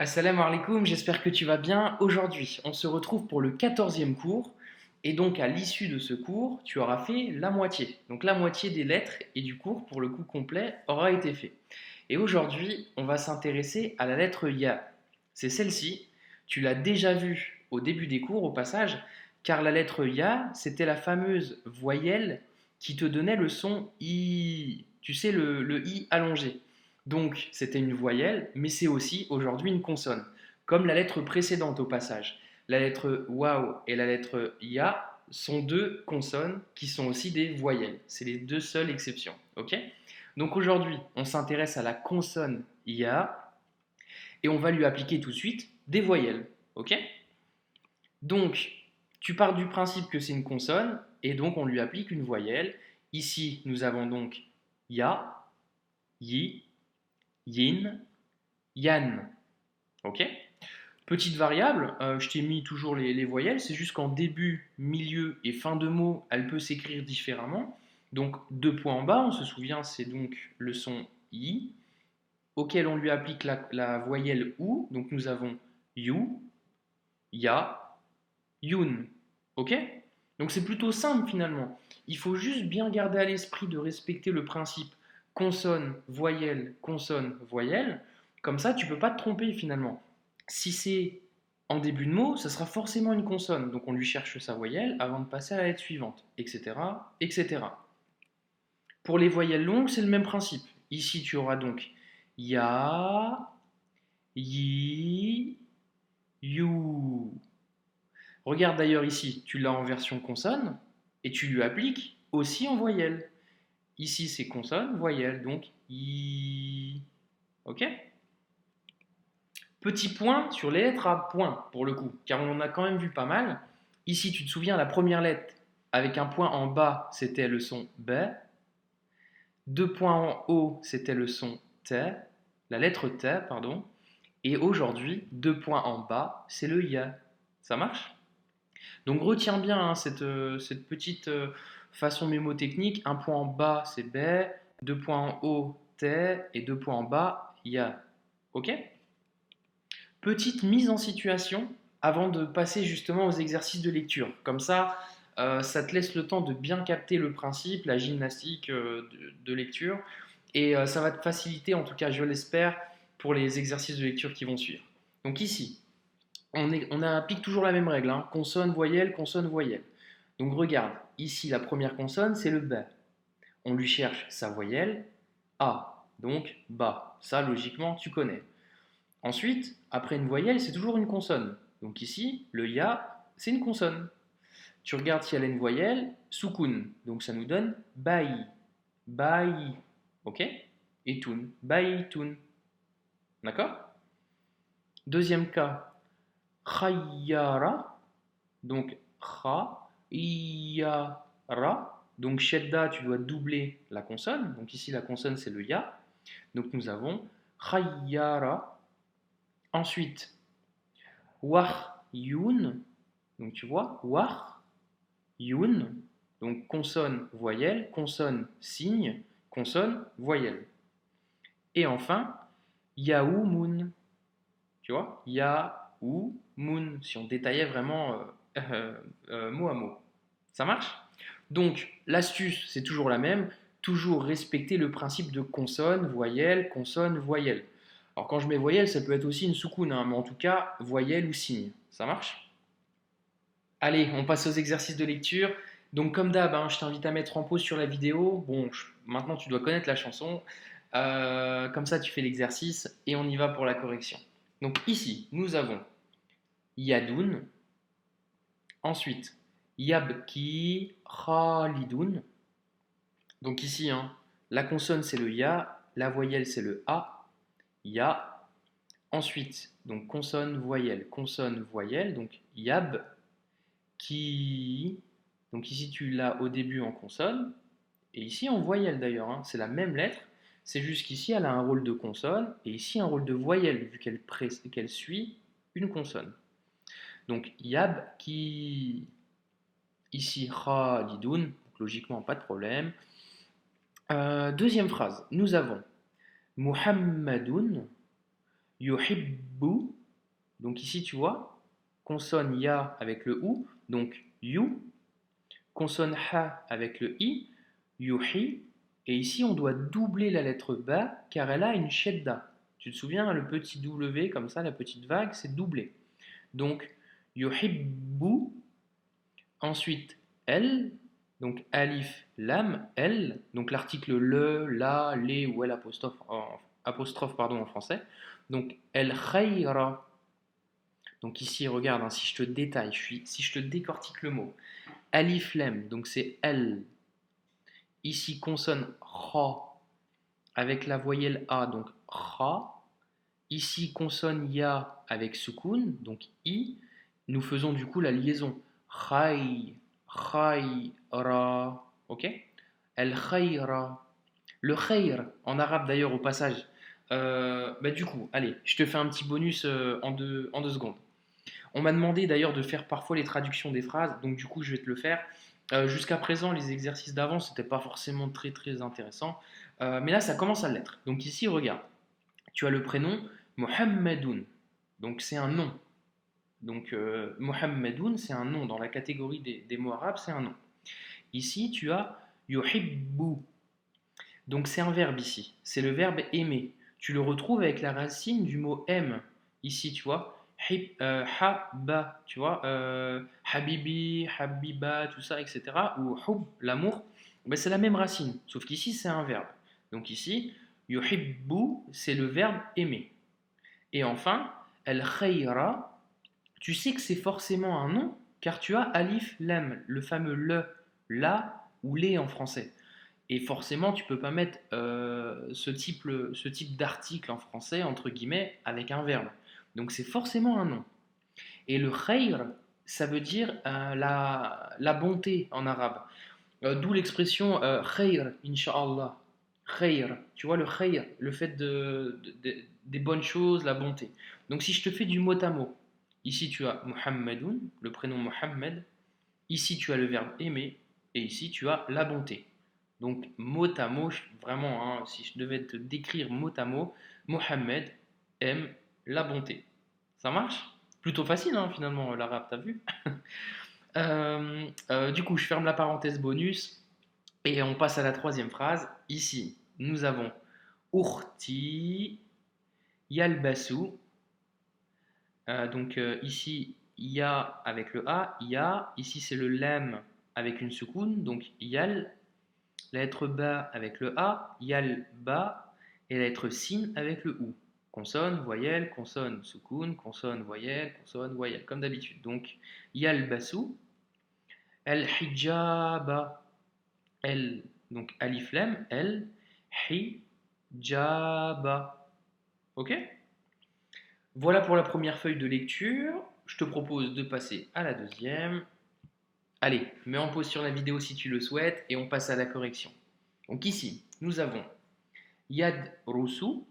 Assalamu alaikum, j'espère que tu vas bien. Aujourd'hui, on se retrouve pour le 14e cours. Et donc, à l'issue de ce cours, tu auras fait la moitié. Donc, la moitié des lettres et du cours, pour le coup complet, aura été fait. Et aujourd'hui, on va s'intéresser à la lettre Ya. C'est celle-ci. Tu l'as déjà vue au début des cours, au passage, car la lettre Ya, c'était la fameuse voyelle qui te donnait le son I. Tu sais, le I allongé. Donc, c'était une voyelle, mais c'est aussi aujourd'hui une consonne, comme la lettre précédente au passage. La lettre Waw et la lettre Ya sont deux consonnes qui sont aussi des voyelles. C'est les deux seules exceptions. Ok. Donc aujourd'hui, on s'intéresse à la consonne Ya et on va lui appliquer tout de suite des voyelles. Ok. Donc, tu pars du principe que c'est une consonne et donc on lui applique une voyelle. Ici, nous avons donc Ya, Yi, Yin, Yan. Ok. Petite variable, je t'ai mis toujours les voyelles, c'est juste qu'en début, milieu et fin de mot, elle peut s'écrire différemment. Donc deux points en bas, on se souvient, c'est donc le son I, auquel on lui applique la voyelle OU. Donc nous avons You, Ya, Yun. Ok. Donc c'est plutôt simple finalement. Il faut juste bien garder à l'esprit de respecter le principe consonne, voyelle, consonne, voyelle. Comme ça, tu ne peux pas te tromper finalement. Si c'est en début de mot, ça sera forcément une consonne. Donc on lui cherche sa voyelle avant de passer à la lettre suivante, etc., etc. Pour les voyelles longues, c'est le même principe. Ici, tu auras donc ya, yi, you. Regarde d'ailleurs ici, tu l'as en version consonne et tu lui appliques aussi en voyelle. Ici, c'est consonne, voyelle, donc i. Ok. Petit point sur les lettres à point, pour le coup, car on en a quand même vu pas mal. Ici, tu te souviens, la première lettre avec un point en bas, c'était le son B. Deux points en haut, c'était le son T, la lettre T, pardon. Et aujourd'hui, deux points en bas, c'est le Ya. Ça marche? Donc retiens bien hein, cette petite façon mémotechnique. Un point en bas, c'est B. Deux points en haut, T. Et deux points en bas, Ya. Ok. Petite mise en situation avant de passer justement aux exercices de lecture. Comme ça te laisse le temps de bien capter le principe, la gymnastique de lecture. Et ça va te faciliter, en tout cas je l'espère, pour les exercices de lecture qui vont suivre. Donc ici, on applique toujours la même règle, hein, consonne, voyelle, consonne, voyelle. Donc regarde, ici la première consonne c'est le B. On lui cherche sa voyelle, A, donc bas. Ça logiquement tu connais. Ensuite, après une voyelle, c'est toujours une consonne. Donc ici, le ya, c'est une consonne. Tu regardes si elle a une voyelle, soukoun. Donc ça nous donne bai. Bai. Ok. Et tun. Bai tun. D'accord. Deuxième cas, khayyara. Donc kha, yara. Donc shedda, tu dois doubler la consonne. Donc ici, la consonne, c'est le ya. Donc nous avons khayyara. Ensuite, wahyun. Donc tu vois, war, yun, donc consonne, voyelle, consonne, signe, consonne, voyelle. Et enfin, yaoumoun, tu vois, yaoumoun, si on détaillait vraiment mot à mot. Ça marche? Donc l'astuce, c'est toujours la même, toujours respecter le principe de consonne, voyelle, voyelle. Alors quand je mets voyelle, ça peut être aussi une soukoun, hein, mais en tout cas, voyelle ou signe. Ça marche? Allez, on passe aux exercices de lecture. Donc, comme d'hab, hein, je t'invite à mettre en pause sur la vidéo. Bon, maintenant tu dois connaître la chanson. Comme ça, tu fais l'exercice et on y va pour la correction. Donc, ici, nous avons Yadoun. Ensuite, Yabki Khalidun. Donc, ici, hein, la consonne c'est le Ya, la voyelle c'est le A. Ya. Ensuite, donc consonne, voyelle. Donc, Yab. Qui. Donc ici tu l'as au début en consonne, et ici en voyelle d'ailleurs, hein. C'est la même lettre, c'est juste qu'ici elle a un rôle de consonne, et ici un rôle de voyelle, vu qu'elle suit une consonne. Donc yab qui. Ici khalidoun, logiquement pas de problème. Deuxième phrase, nous avons Muhammadoun, yuhibbu. Donc ici, tu vois, consonne ya avec le ou, donc you. Consonne ha avec le i, yuhi. Et ici, on doit doubler la lettre ba car elle a une shedda. Tu te souviens, le petit W, comme ça, la petite vague, c'est doublé. Donc, yuhibbu. Ensuite, elle. Donc, alif, lam, elle. Donc, l'article le, la, les ou el apostrophe pardon, en français. Donc, el khayra. Donc, ici, regarde, hein, si je te détaille, si je te décortique le mot. Alif, lam, donc c'est elle. Ici, consonne kha avec la voyelle A, donc kha. Ici, consonne ya avec soukoun, donc i. Nous faisons du coup la liaison. Khay, khayra. Ok? El khayra. Le khayr, en arabe d'ailleurs au passage. Du coup, allez, je te fais un petit bonus en deux secondes. On m'a demandé d'ailleurs de faire parfois les traductions des phrases, donc du coup je vais te le faire. Jusqu'à présent, les exercices d'avant, c'était pas forcément très très intéressant. Mais là, ça commence à l'être. Donc ici, regarde. Tu as le prénom Mohammedoun. Donc c'est un nom. Donc Mohammedoun, c'est un nom. Dans la catégorie des mots arabes, c'est un nom. Ici, tu as yuhibbu. Donc c'est un verbe ici. C'est le verbe aimer. Tu le retrouves avec la racine du mot aime. Ici, tu vois. Habba, tu vois. Habibi, habiba, tout ça, etc. Ou hub, l'amour. Ben, c'est la même racine. Sauf qu'ici, c'est un verbe. Donc ici, yuhibbu, c'est le verbe aimer. Et enfin, el khayra, tu sais que c'est forcément un nom, car tu as alif lam, le fameux le, la ou les en français. Et forcément, tu peux pas mettre ce type d'article en français, entre guillemets, avec un verbe. Donc c'est forcément un nom. Et le khayr, ça veut dire la bonté en arabe. D'où l'expression khayr, insha'Allah. Khayr, tu vois le khayr, le fait des bonnes choses, la bonté. Donc si je te fais du mot à mot, ici tu as Muhammadoun, le prénom Mohammed, ici tu as le verbe aimer, et ici tu as la bonté. Donc mot à mot, vraiment, hein, si je devais te décrire mot à mot, Mohammed aime la bonté. Ça marche? Plutôt facile hein, finalement l'arabe, t'as vu? Du coup, je ferme la parenthèse bonus et on passe à la troisième phrase. Ici, nous avons Urti Yalbasu. Ici, ya avec le A, ya. Ici, c'est le lam avec une soukoun, donc yal. La lettre ba avec le A, yal ba. Et la lettre sin avec le ou. Consonne, voyelle, consonne, soukoun, consonne, voyelle, comme d'habitude. Donc, yalbasu. El hijaba. El, donc alif lam, el, hijaba. Ok? Voilà pour la première feuille de lecture. Je te propose de passer à la deuxième. Allez, mets en pause sur la vidéo si tu le souhaites et on passe à la correction. Donc ici, nous avons Yad Roussou.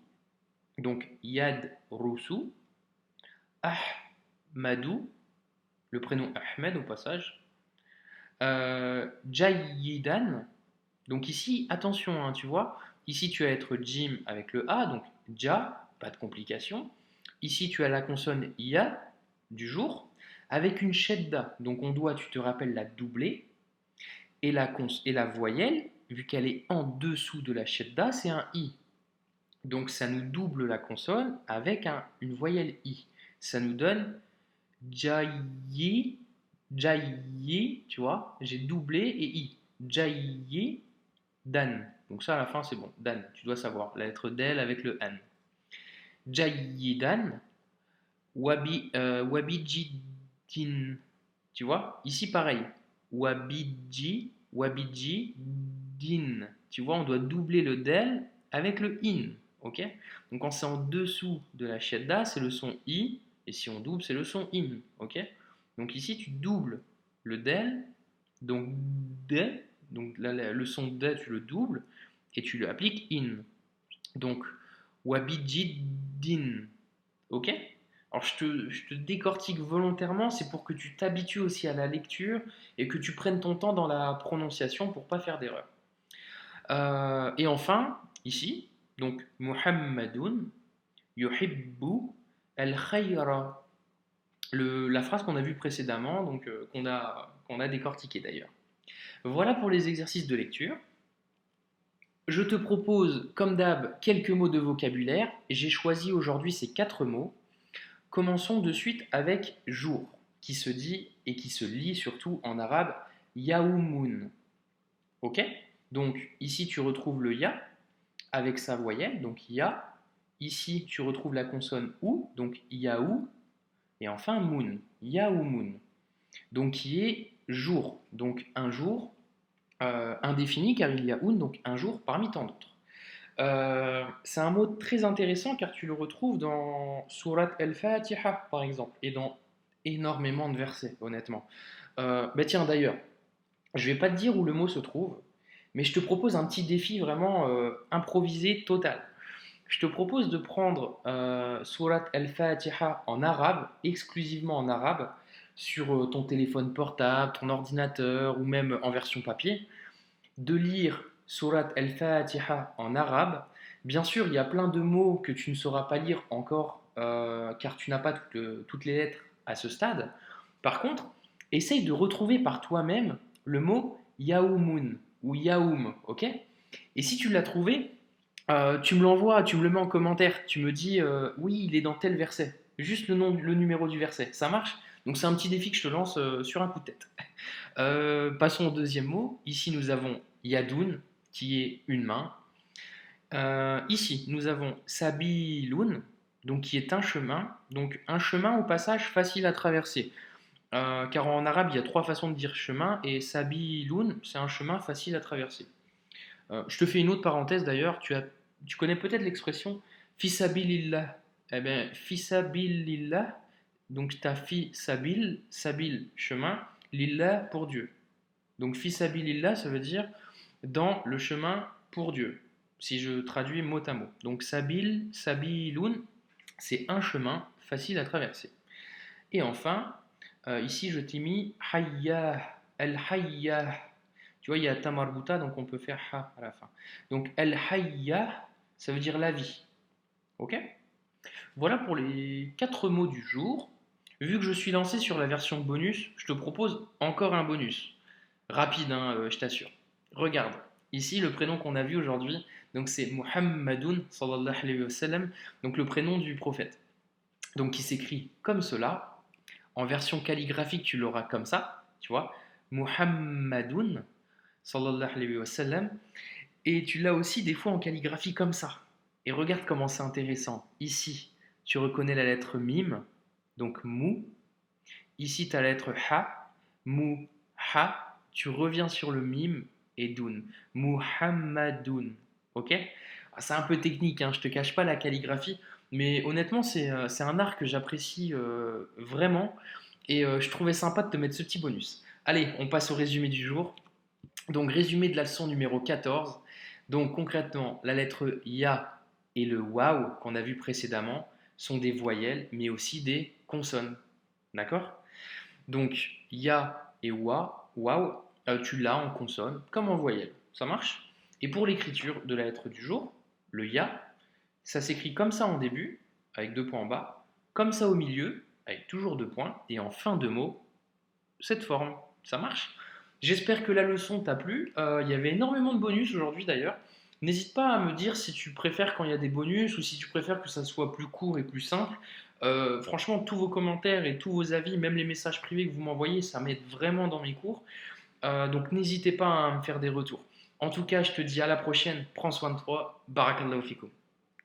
Donc Yad Roussou. Ahmadou. Le prénom Ahmed au passage. Jayidan. Donc ici, attention, hein, tu vois. Ici, tu as être Jim avec le A, donc Ja, pas de complication. Ici, tu as la consonne Ya du jour avec une shedda. Donc on doit, tu te rappelles, la doubler. Et la voyelle, vu qu'elle est en dessous de la shedda, c'est un I. Donc ça nous double la consonne avec une voyelle I. Ça nous donne Jayi, Jayi, tu vois, j'ai doublé et I. Jayi, Dan. Donc ça à la fin c'est bon. Dan, tu dois savoir. La lettre Del avec le N. Jayidan, Wabijidin. Tu vois, ici pareil. Wabijidin. Tu vois, on doit doubler le Del avec le In. Ok? Donc quand c'est en dessous de la shedda, c'est le son I. Et si on double, c'est le son In. Ok? Donc ici, tu doubles le Del. Donc D. Donc là, le son D, tu le doubles. Et tu le appliques In. Donc, Wabijidin. Ok? Alors, je te décortique volontairement, c'est pour que tu t'habitues aussi à la lecture et que tu prennes ton temps dans la prononciation pour pas faire d'erreur. Et enfin, ici, donc Muhammadoun, yuhibbu al-khayra. La phrase qu'on a vue précédemment, donc qu'on a décortiquée d'ailleurs. Voilà pour les exercices de lecture. Je te propose, comme d'hab, quelques mots de vocabulaire. J'ai choisi aujourd'hui ces 4 mots. Commençons de suite avec jour, qui se dit et qui se lit surtout en arabe yaoumoun. Ok? Donc ici tu retrouves le ya avec sa voyelle, donc ya. Ici tu retrouves la consonne ou, donc yaou. Et enfin moon, yaoumoun. Donc qui est jour, donc un jour indéfini car il y a un, donc un jour parmi tant d'autres. C'est un mot très intéressant car tu le retrouves dans Surat al-Fatiha par exemple et dans énormément de versets honnêtement. Tiens d'ailleurs, je vais pas te dire où le mot se trouve, mais je te propose un petit défi vraiment improvisé total. Je te propose de prendre Surat al-Fatiha en arabe, exclusivement en arabe, sur ton téléphone portable, ton ordinateur ou même en version papier, de lire Surat al-Fatiha en arabe. Bien sûr, il y a plein de mots que tu ne sauras pas lire encore car tu n'as pas toutes les lettres à ce stade. Par contre, essaye de retrouver par toi-même le mot Yaoumoun ou Yaoum, ok? Et si tu l'as trouvé, tu me l'envoies, tu me le mets en commentaire, tu me dis oui, il est dans tel verset, juste le nom, le numéro du verset, ça marche? Donc c'est un petit défi que je te lance sur un coup de tête. Passons au deuxième mot. Ici nous avons Yadoun, qui est une main. Ici nous avons Sabiloun, donc qui est un chemin. Donc un chemin au passage facile à traverser. Car en arabe il y a 3 façons de dire chemin et Sabiloun c'est un chemin facile à traverser. Je te fais une autre parenthèse d'ailleurs, tu connais peut-être l'expression Fisabilillah. Eh bien, Fisabilillah, donc tu as Sabil, chemin, Lillah pour Dieu. Donc Fisabilillah, ça veut dire dans le chemin pour Dieu, si je traduis mot à mot. Donc Sabiloun, c'est un chemin facile à traverser. Et enfin, ici je t'ai mis Hayya, Al-Hayya. Tu vois, il y a tamarbuta, donc on peut faire ha à la fin. Donc al-hayya, ça veut dire la vie. Ok? Voilà pour les 4 mots du jour. Vu que je suis lancé sur la version bonus, je te propose encore un bonus. Rapide, hein, je t'assure. Regarde, ici le prénom qu'on a vu aujourd'hui, donc c'est Muhammadun sallallahu alayhi wa sallam, donc le prénom du prophète. Donc qui s'écrit comme cela. En version calligraphique, tu l'auras comme ça, tu vois. Muhammadun sallallahu alayhi wa sallam. Et tu l'as aussi des fois en calligraphie comme ça. Et regarde comment c'est intéressant. Ici, tu reconnais la lettre mim, donc mou. Ici, tu as la lettre ha, mou, ha. Tu reviens sur le mim et dun. Muhammadun. Ok? C'est un peu technique, hein, je te cache pas la calligraphie, mais honnêtement, c'est un art que j'apprécie vraiment. Et je trouvais sympa de te mettre ce petit bonus. Allez, on passe au résumé du jour. Donc, résumé de la leçon numéro 14. Donc, concrètement, la lettre Ya et le Waw qu'on a vu précédemment sont des voyelles, mais aussi des consonnes. D'accord? Donc, Ya et Waw, tu l'as en consonne comme en voyelle. Ça marche? Et pour l'écriture de la lettre du jour, le Ya, ça s'écrit comme ça en début, avec 2 points en bas, comme ça au milieu, avec toujours 2 points, et en fin de mot, cette forme. Ça marche? J'espère que la leçon t'a plu. Il y avait énormément de bonus aujourd'hui d'ailleurs. N'hésite pas à me dire si tu préfères quand il y a des bonus ou si tu préfères que ça soit plus court et plus simple. Franchement, tous vos commentaires et tous vos avis, même les messages privés que vous m'envoyez, ça m'aide vraiment dans mes cours. Donc n'hésitez pas à me faire des retours. En tout cas, je te dis à la prochaine. Prends soin de toi. Barakallahu fikum.